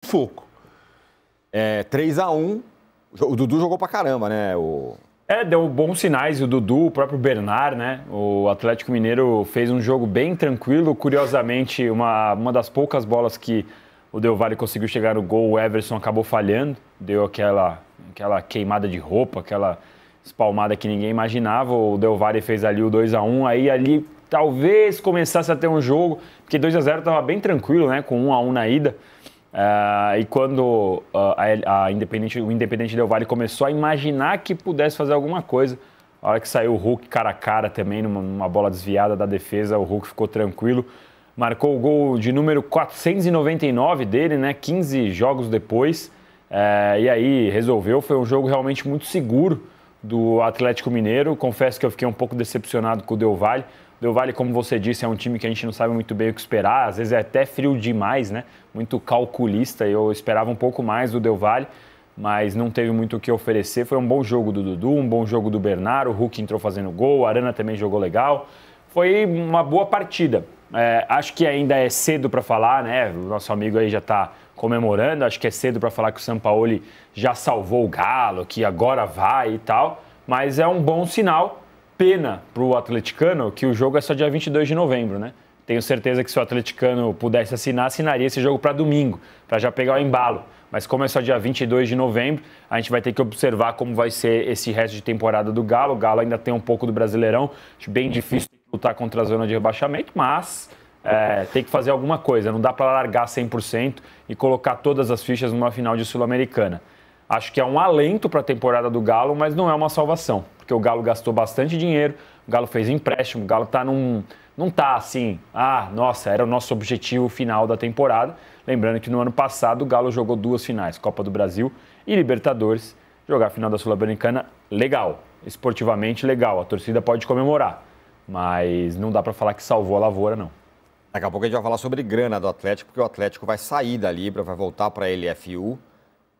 sufoco. 3-1, o Dudu jogou pra caramba, né? Deu bons sinais, o Dudu, o próprio Bernard, né? O Atlético Mineiro fez um jogo bem tranquilo. Curiosamente, uma das poucas bolas que o Del Valle conseguiu chegar no gol, o Everson acabou falhando. Deu aquela queimada de roupa, aquela espalmada que ninguém imaginava. O Del Valle fez ali o 2-1, aí ali talvez começasse a ter um jogo, porque 2-0 estava bem tranquilo, né? Com 1-1 na ida. E quando o Independente Del Valle começou a imaginar que pudesse fazer alguma coisa, a hora que saiu o Hulk cara a cara também, numa bola desviada da defesa, o Hulk ficou tranquilo, marcou o gol de número 499 dele, né, 15 jogos depois, e aí resolveu. Foi um jogo realmente muito seguro do Atlético Mineiro. Confesso que eu fiquei um pouco decepcionado com o Del Valle. Del Valle, como você disse, é um time que a gente não sabe muito bem o que esperar, às vezes é até frio demais, né? Muito calculista. Eu esperava um pouco mais do Del Valle, mas não teve muito o que oferecer. Foi um bom jogo do Dudu, um bom jogo do Bernard, o Hulk entrou fazendo gol, o Arana também jogou legal. Foi uma boa partida. Acho que ainda é cedo para falar, né? O nosso amigo aí já está comemorando, acho que é cedo para falar que o Sampaoli já salvou o Galo, que agora vai e tal, mas é um bom sinal. Pena para o atleticano que o jogo é só dia 22 de novembro, né? Tenho certeza que se o atleticano pudesse assinar, assinaria esse jogo para domingo, para já pegar o embalo. Mas como é só dia 22 de novembro, a gente vai ter que observar como vai ser esse resto de temporada do Galo. O Galo ainda tem um pouco do Brasileirão, acho bem difícil lutar contra a zona de rebaixamento, mas tem que fazer alguma coisa. Não dá para largar 100% e colocar todas as fichas numa final de Sul-Americana. Acho que é um alento para a temporada do Galo, mas não é uma salvação, porque o Galo gastou bastante dinheiro, o Galo fez empréstimo, o Galo não está assim, nossa, era o nosso objetivo final da temporada. Lembrando que no ano passado o Galo jogou 2 finais, Copa do Brasil e Libertadores. Jogar a final da Sul-Americana, legal, esportivamente legal, a torcida pode comemorar, mas não dá para falar que salvou a lavoura, não. Daqui a pouco a gente vai falar sobre grana do Atlético, porque o Atlético vai sair da Libra, vai voltar para a LFU.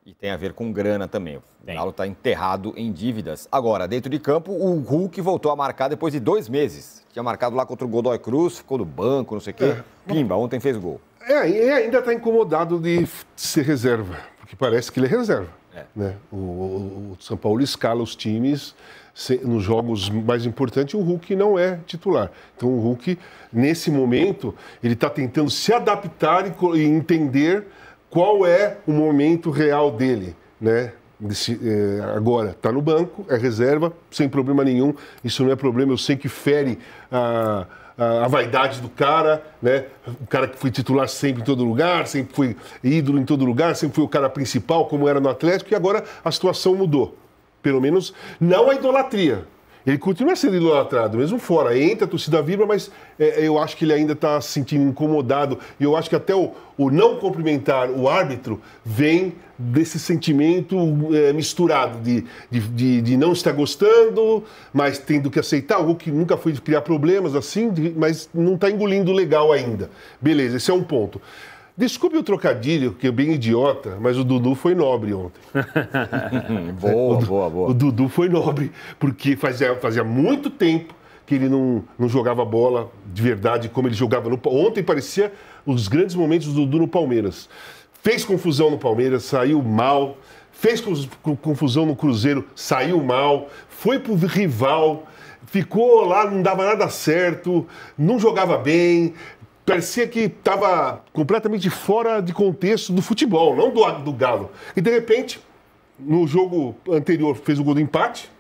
E tem a ver com grana também. O Galo está enterrado em dívidas. Agora, dentro de campo, o Hulk voltou a marcar depois de 2 meses. Tinha marcado lá contra o Godoy Cruz, ficou no banco, não sei o quê. Pimba, ontem fez gol. E ainda está incomodado de ser reserva, porque parece que ele é reserva. Né? O São Paulo escala os times nos jogos mais importantes, o Hulk não é titular. Então o Hulk, nesse momento, ele está tentando se adaptar e entender qual é o momento real dele, né? Agora, está no banco, é reserva, sem problema nenhum. Isso não é problema, eu sei que fere a vaidade do cara, né? O cara que foi titular sempre em todo lugar, sempre foi ídolo em todo lugar, sempre foi o cara principal, como era no Atlético, e agora a situação mudou. Pelo menos não a idolatria. Ele continua sendo idolatrado, mesmo fora. Entra, a torcida vibra, mas eu acho que ele ainda está se sentindo incomodado. E eu acho que até o não cumprimentar o árbitro vem desse sentimento misturado de não estar gostando, mas tendo que aceitar. O que nunca foi criar problemas assim, mas não está engolindo legal ainda. Beleza, esse é um ponto. Desculpe o trocadilho, que é bem idiota, mas o Dudu foi nobre ontem. Boa. O Dudu foi nobre, porque fazia muito tempo que ele não jogava bola de verdade como ele jogava. Ontem parecia os grandes momentos do Dudu no Palmeiras. Fez confusão no Palmeiras, saiu mal. Fez confusão no Cruzeiro, saiu mal. Foi pro rival, ficou lá, não dava nada certo, não jogava bem. Parecia que estava completamente fora de contexto do futebol, não do Galo. E, de repente, no jogo anterior, fez o gol do empate.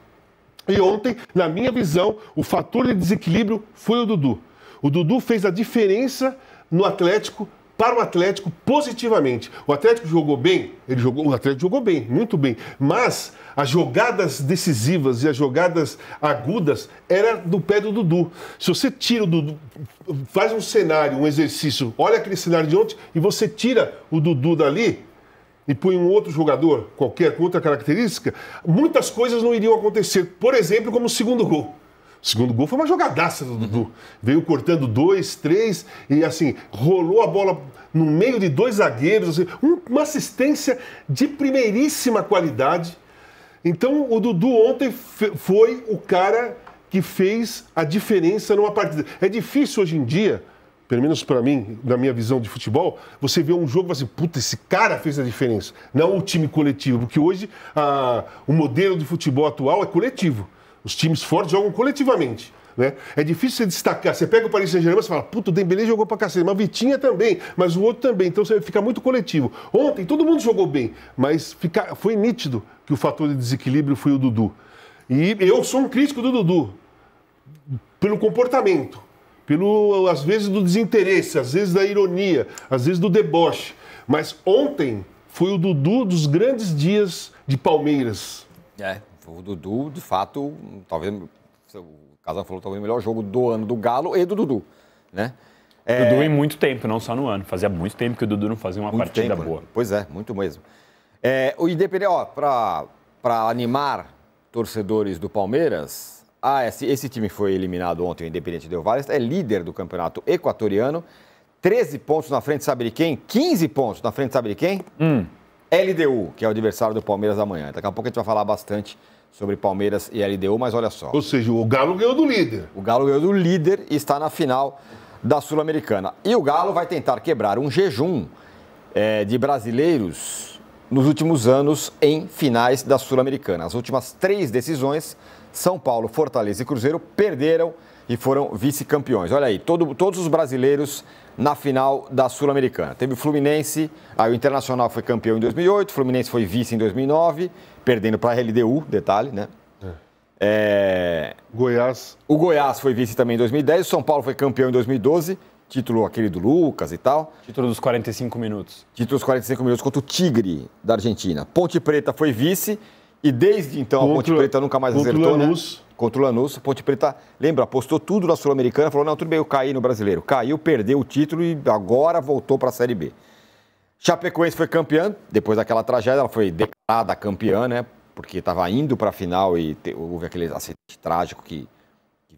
E ontem, na minha visão, o fator de desequilíbrio foi o Dudu. O Dudu fez a diferença no Atlético, para o Atlético, positivamente. O Atlético jogou bem? O Atlético jogou bem, muito bem. Mas as jogadas decisivas e as jogadas agudas eram do pé do Dudu. Se você tira o Dudu, faz um cenário, um exercício, olha aquele cenário de ontem e você tira o Dudu dali e põe um outro jogador, qualquer, com outra característica, muitas coisas não iriam acontecer. Por exemplo, como o segundo gol. O segundo gol foi uma jogadaça do Dudu. Veio cortando 2, 3 e assim, rolou a bola no meio de 2 zagueiros. Assim, uma assistência de primeiríssima qualidade. Então o Dudu ontem foi o cara que fez a diferença numa partida. É difícil hoje em dia pelo menos para mim, na minha visão de futebol, você vê um jogo e fala assim, puta, esse cara fez a diferença. Não o time coletivo, porque hoje o modelo de futebol atual é coletivo. Os times fortes jogam coletivamente. Né? É difícil você destacar. Você pega o Paris Saint-Germain e fala, puta, o Dembélé jogou pra cacete, mas o Vitinha também, mas o outro também. Então você fica muito coletivo. Ontem todo mundo jogou bem, mas foi nítido que o fator de desequilíbrio foi o Dudu. E eu sou um crítico do Dudu, pelo comportamento. Às vezes, do desinteresse, às vezes da ironia, às vezes do deboche. Mas ontem foi o Dudu dos grandes dias de Palmeiras. Foi o Dudu, de fato, talvez, o Casão falou, talvez o melhor jogo do ano do Galo e do Dudu, né? Dudu em muito tempo, não só no ano. Fazia muito tempo que o Dudu não fazia uma partida boa. Né? Pois é, muito mesmo. O Independente, para animar torcedores do Palmeiras... esse time foi eliminado ontem, o Independente Del Valle, é líder do campeonato equatoriano, 13 pontos na frente, sabe de quem? 15 pontos na frente, sabe de quem? LDU, que é o adversário do Palmeiras amanhã. Daqui a pouco a gente vai falar bastante sobre Palmeiras e LDU, mas olha só. Ou seja, o Galo ganhou do líder. O Galo ganhou do líder e está na final da Sul-Americana. E o Galo vai tentar quebrar um jejum de brasileiros nos últimos anos em finais da Sul-Americana. As últimas 3 decisões, São Paulo, Fortaleza e Cruzeiro perderam e foram vice-campeões. Olha aí, todos os brasileiros na final da Sul-Americana. Teve o Fluminense, o Internacional foi campeão em 2008, o Fluminense foi vice em 2009, perdendo para a LDU, detalhe, né? Goiás. O Goiás foi vice também em 2010, o São Paulo foi campeão em 2012, título aquele do Lucas e tal. Título dos 45 minutos. Título dos 45 minutos contra o Tigre da Argentina. Ponte Preta foi vice e desde então a Ponte Preta nunca mais acertou, né? Contra o Lanús. Ponte Preta, lembra, apostou tudo na Sul-Americana, falou, não, tudo bem, eu caí no Brasileiro. Caiu, perdeu o título e agora voltou para a Série B. Chapecoense foi campeã, depois daquela tragédia, ela foi declarada campeã, né? Porque estava indo para a final e houve aquele acidente trágico que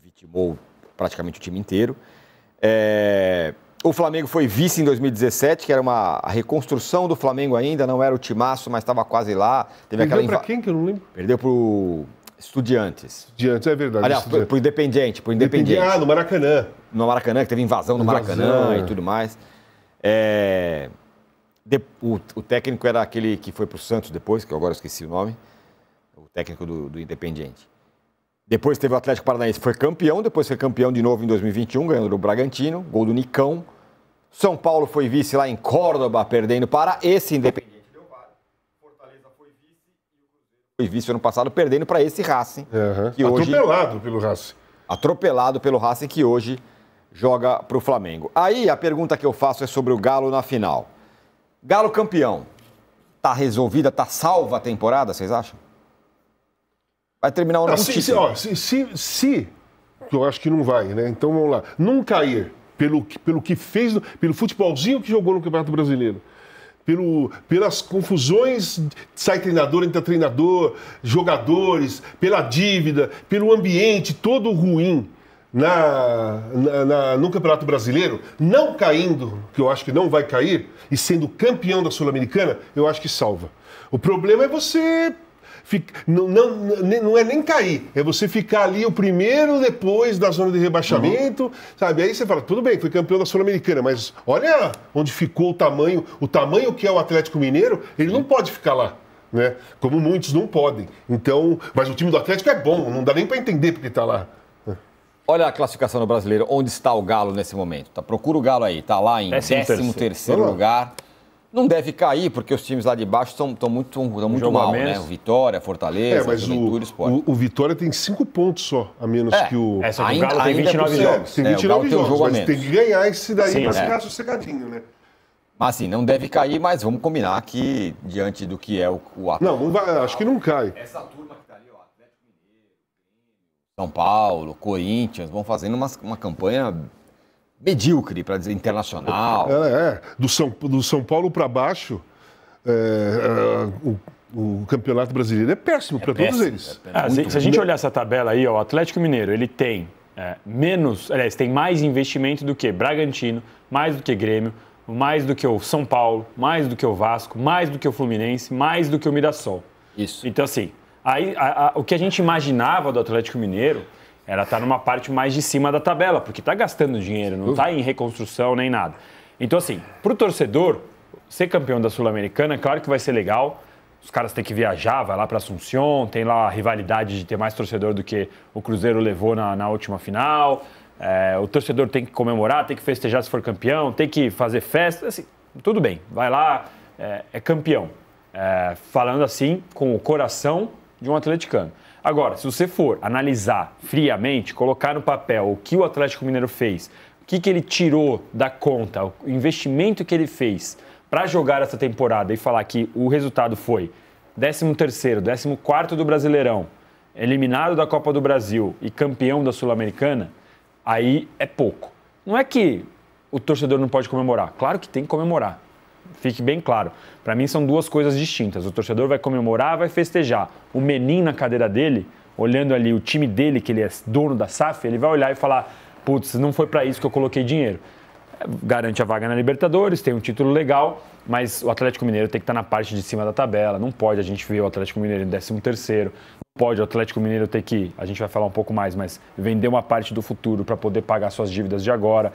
vitimou praticamente o time inteiro. O Flamengo foi vice em 2017, que era a reconstrução do Flamengo ainda, não era o timaço, mas estava quase lá. Perdeu para quem que eu não lembro? Perdeu para o Estudiantes. Estudiantes, é verdade. Aliás, para o Independiente. No Maracanã. No Maracanã, que teve invasão no Maracanã e tudo mais. O técnico era aquele que foi para o Santos depois, que eu agora esqueci o nome. O técnico do Independiente. Depois teve o Atlético Paranaense, foi campeão, depois foi campeão de novo em 2021, ganhando do Bragantino, gol do Nicão. São Paulo foi vice lá em Córdoba, perdendo para esse Independente Del Valle. Fortaleza foi vice e o Cruzeiro foi vice ano passado, perdendo para esse Racing. Que atropelado pelo Racing. Atropelado pelo Racing, que hoje joga para o Flamengo. Aí a pergunta que eu faço é sobre o Galo na final. Galo campeão, tá resolvida, tá salva a temporada, vocês acham? Vai terminar o ano com título. Se, eu acho que não vai, né? Então vamos lá. Não cair pelo que fez, pelo futebolzinho que jogou no Campeonato Brasileiro, pelas confusões, sai treinador, entra treinador, jogadores, pela dívida, pelo ambiente todo ruim no Campeonato Brasileiro, não caindo, que eu acho que não vai cair, e sendo campeão da Sul-Americana, eu acho que salva. O problema é você... Não é nem cair, é você ficar ali o primeiro depois da zona de rebaixamento, sabe? Aí você fala, tudo bem, foi campeão da Sul-Americana, mas olha onde ficou o tamanho que é o Atlético Mineiro, ele não pode ficar lá, né? Como muitos não podem. Então, mas o time do Atlético é bom, não dá nem para entender porque está lá. Olha a classificação do Brasileiro, onde está o Galo nesse momento? Procura o Galo aí, está lá em 13º lugar. Não deve cair, porque os times lá de baixo estão muito mal, né? O Vitória, Fortaleza, mas Juventude, Sport. O Vitória tem 5 pontos só, a menos que o... Só que o Galo tem 29 jogos. Tem 29 jogos, mas tem que ganhar esse daí para ficar sossegadinho, né? Mas assim, não deve cair, mas vamos combinar que, diante do que é o Não vai, acho que não cai. Essa turma que está ali, ó, Atlético Mineiro, São Paulo, Corinthians, vão fazendo uma campanha... medíocre, para dizer internacional. Do São Paulo para baixo, o Campeonato Brasileiro é péssimo para todos eles. Se a gente olhar essa tabela aí, ó, o Atlético Mineiro, ele tem tem mais investimento do que Bragantino, mais do que Grêmio, mais do que o São Paulo, mais do que o Vasco, mais do que o Fluminense, mais do que o Mirassol. Isso. Então, assim, o que a gente imaginava do Atlético Mineiro Ela está numa parte mais de cima da tabela, porque está gastando dinheiro, não está em reconstrução nem nada. Então, assim, para o torcedor, ser campeão da Sul-Americana, claro que vai ser legal. Os caras têm que viajar, vai lá para Assunção, tem lá a rivalidade de ter mais torcedor do que o Cruzeiro levou na última final. O torcedor tem que comemorar, tem que festejar se for campeão, tem que fazer festa, assim, tudo bem, vai lá, é campeão. Falando assim, com o coração de um atleticano. Agora, se você for analisar friamente, colocar no papel o que o Atlético Mineiro fez, o que ele tirou da conta, o investimento que ele fez para jogar essa temporada e falar que o resultado foi 13º, 14º do Brasileirão, eliminado da Copa do Brasil e campeão da Sul-Americana, aí é pouco. Não é que o torcedor não pode comemorar. Claro que tem que comemorar. Fique bem claro. Para mim são duas coisas distintas. O torcedor vai comemorar, vai festejar. O menino na cadeira dele, olhando ali o time dele, que ele é dono da SAF, ele vai olhar e falar, putz, não foi para isso que eu coloquei dinheiro. Garante a vaga na Libertadores, tem um título legal, mas o Atlético Mineiro tem que estar na parte de cima da tabela. Não pode a gente ver o Atlético Mineiro em 13º. Não pode o Atlético Mineiro ter que, a gente vai falar um pouco mais, mas vender uma parte do futuro para poder pagar suas dívidas de agora.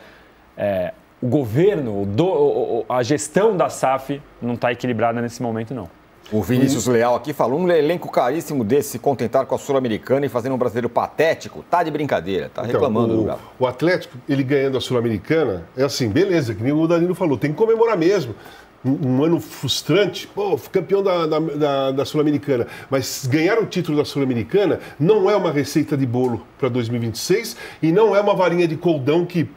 O governo, a gestão da SAF não está equilibrada nesse momento, não. O Vinícius Leal aqui falou, um elenco caríssimo desse se contentar com a Sul-Americana e fazendo um brasileiro patético, tá de brincadeira, tá reclamando do Galo. O Atlético, ele ganhando a Sul-Americana, é assim, beleza, que nem o Danilo falou, tem que comemorar mesmo. Um ano frustrante, campeão da Sul-Americana, mas ganhar o título da Sul-Americana não é uma receita de bolo para 2026 e não é uma varinha de coldão que,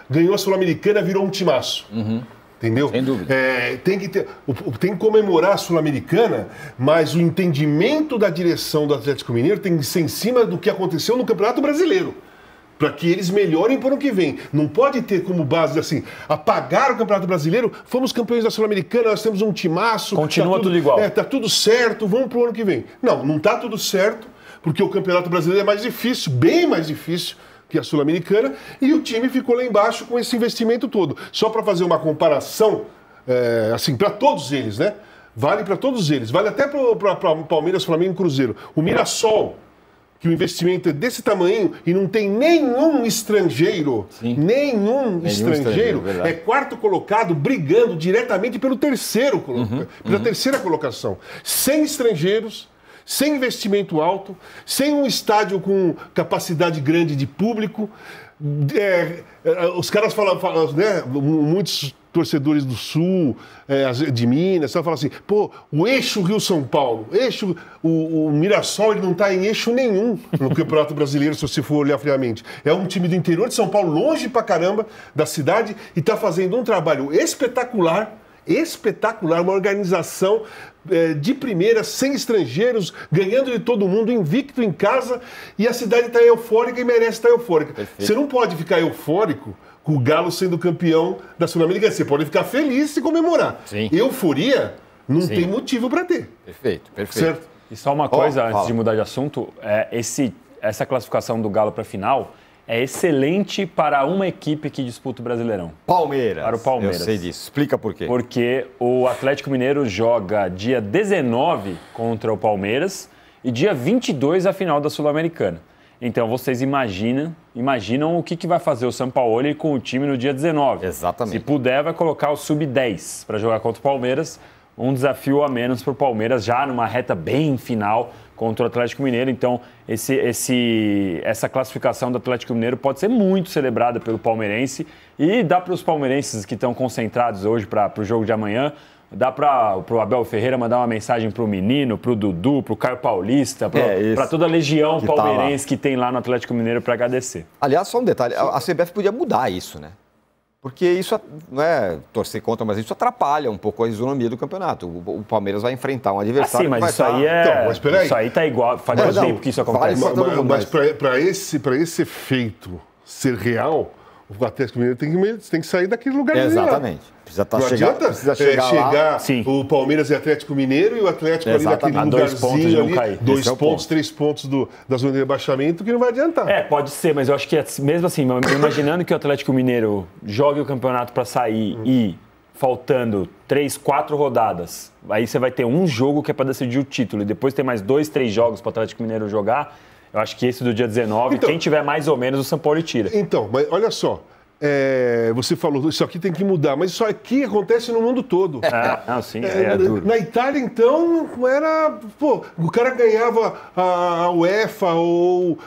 ganhou a Sul-Americana, virou um timaço. Entendeu? Sem dúvida. Tem que comemorar a Sul-Americana, mas o entendimento da direção do Atlético Mineiro tem que ser em cima do que aconteceu no Campeonato Brasileiro. Para que eles melhorem para o ano que vem. Não pode ter como base assim, apagar o Campeonato Brasileiro, fomos campeões da Sul-Americana, nós temos um timaço. Continua tudo igual. Tá tudo certo, vamos para o ano que vem. Não tá tudo certo, porque o Campeonato Brasileiro é mais difícil, bem mais difícil que a Sul-Americana, e o time ficou lá embaixo com esse investimento todo. Só para fazer uma comparação, assim, para todos eles, né? Vale para todos eles, vale até para Palmeiras, Flamengo e Cruzeiro. O Mirassol, que o investimento é desse tamanho e não tem nenhum estrangeiro, nenhum estrangeiro, é quarto colocado brigando diretamente pelo terceiro, pela terceira colocação. Sem estrangeiros, sem investimento alto, sem um estádio com capacidade grande de público. Os caras falam, né, muitos torcedores do Sul, de Minas, falam assim, o eixo Rio-São Paulo, o Mirassol, ele não está em eixo nenhum no Campeonato Brasileiro, se você for olhar friamente. É um time do interior de São Paulo, longe pra caramba da cidade, e está fazendo um trabalho espetacular, uma organização de primeira, sem estrangeiros, ganhando de todo mundo, invicto em casa, e a cidade está eufórica e merece estar eufórica. Perfeito. Você não pode ficar eufórico com o Galo sendo campeão da Sul-Americana. Você pode ficar feliz e comemorar. Sim. Euforia não tem motivo para ter. Perfeito. Certo? E só uma coisa, antes de mudar de assunto, essa classificação do Galo para a final é excelente para uma equipe que disputa o Brasileirão. Palmeiras. Para o Palmeiras. Eu sei disso. Explica por quê. Porque o Atlético Mineiro joga dia 19 contra o Palmeiras e dia 22 a final da Sul-Americana. Então, vocês imaginam o que vai fazer o Sampaoli com o time no dia 19. Exatamente. Se puder, vai colocar o Sub-10 para jogar contra o Palmeiras. Um desafio a menos para o Palmeiras, já numa reta bem final contra o Atlético Mineiro. Então, essa classificação do Atlético Mineiro pode ser muito celebrada pelo palmeirense. E dá para os palmeirenses que estão concentrados hoje para o jogo de amanhã, dá para o Abel Ferreira mandar uma mensagem para o menino, para o Dudu, para o Caio Paulista, para toda a legião palmeirense que tem lá no Atlético Mineiro para agradecer. Aliás, só um detalhe, a CBF podia mudar isso, né? Porque isso não é torcer contra, mas isso atrapalha um pouco a isonomia do campeonato. O Palmeiras vai enfrentar um adversário. Sim, mas isso aí isso aí tá igual. Faz muito tempo que isso acontece. Mas para esse efeito ser real, o Atlético Mineiro tem que sair daquele lugar. Exatamente. Precisa chegar lá. O Palmeiras e Atlético Mineiro e o Atlético ali daquele lugarzinho ali, 2 pontos, 3 pontos da zona de rebaixamento, que não vai adiantar. Pode ser, mas eu acho que mesmo assim, imaginando que o Atlético Mineiro jogue o campeonato para sair e faltando 3, 4 rodadas, aí você vai ter um jogo que é para decidir o título e depois tem mais 2, 3 jogos para o Atlético Mineiro jogar. Eu acho que esse do dia 19, Então, quem tiver mais ou menos, o São Paulo tira. Então, mas olha só. Você falou, isso aqui tem que mudar, mas isso aqui acontece no mundo todo. Sim, é duro. Na Itália, então, era. Pô, o cara ganhava a UEFA ou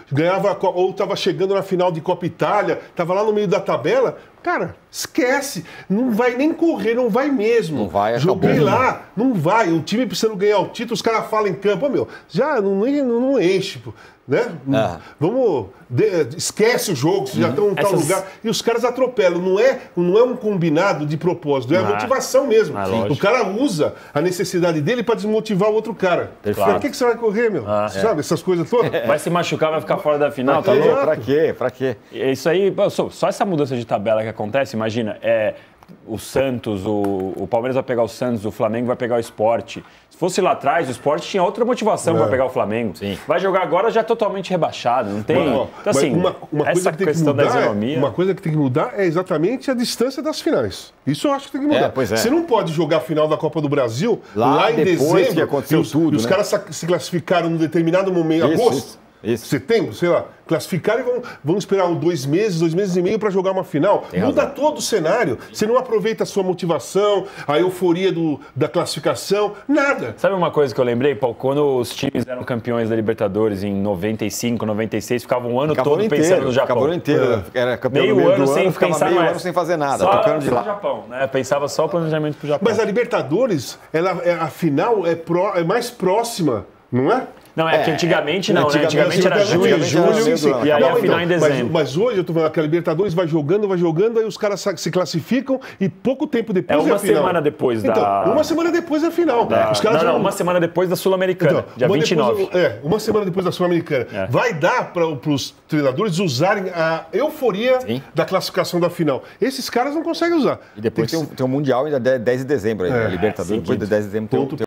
estava chegando na final de Copa Itália, estava lá no meio da tabela. Cara, esquece. Não vai nem correr, não vai mesmo. Não vai, Joguei acabou. lá, não vai. O time precisando ganhar o título, os caras falam em campo, já não enche, pô, né? Esquece o jogo, vocês já estão em tal lugar. E os caras atropelam. Não é um combinado de propósito, é a motivação mesmo. O cara usa a necessidade dele para desmotivar o outro cara. Pra que você vai correr, meu? Sabe, essas coisas todas? Vai se machucar, vai ficar fora da final, tá louco? Pra quê? Isso aí, só essa mudança de tabela que acontece, imagina, o Santos, o Palmeiras vai pegar o Santos, o Flamengo vai pegar o Sport. Se fosse lá atrás, o Sport tinha outra motivação para pegar o Flamengo. Sim. Vai jogar agora já totalmente rebaixado, não tem... Então, assim, essa questão da isonomia... Uma coisa que tem que mudar é exatamente a distância das finais. Isso eu acho que tem que mudar. Pois é. Você não pode jogar a final da Copa do Brasil lá em depois dezembro. que aconteceu tudo, os caras se classificaram num determinado momento, agosto. Setembro, sei lá, classificaram e vão esperar 2 meses e meio para jogar uma final. Muda todo o cenário. Você não aproveita a sua motivação, a euforia da classificação, nada. Sabe uma coisa que eu lembrei, Paulo? Quando os times eram campeões da Libertadores em 95, 96, ficavam o ano todo pensando no Japão. Ficava o ano inteiro. Era campeão meio ano sem ficava pensar meio mais. ano sem fazer nada, Só tocando de lá. no Japão, né? Pensava só o planejamento pro Japão. Mas a Libertadores, a final é mais próxima, não é? Não, é que antigamente não, né? Antigamente era junho, julho, e aí a final em dezembro. Mas hoje, eu tô falando que a Libertadores vai jogando, aí os caras se classificam e pouco tempo depois uma semana depois da... Então, uma semana depois da final. Os caras uma semana depois da Sul-Americana, dia 29. Uma semana depois da Sul-Americana. Vai dar para os treinadores usarem a euforia da classificação da final. Esses caras não conseguem usar. E depois tem um Mundial ainda 10 de dezembro, a Libertadores, depois de 10 de dezembro tem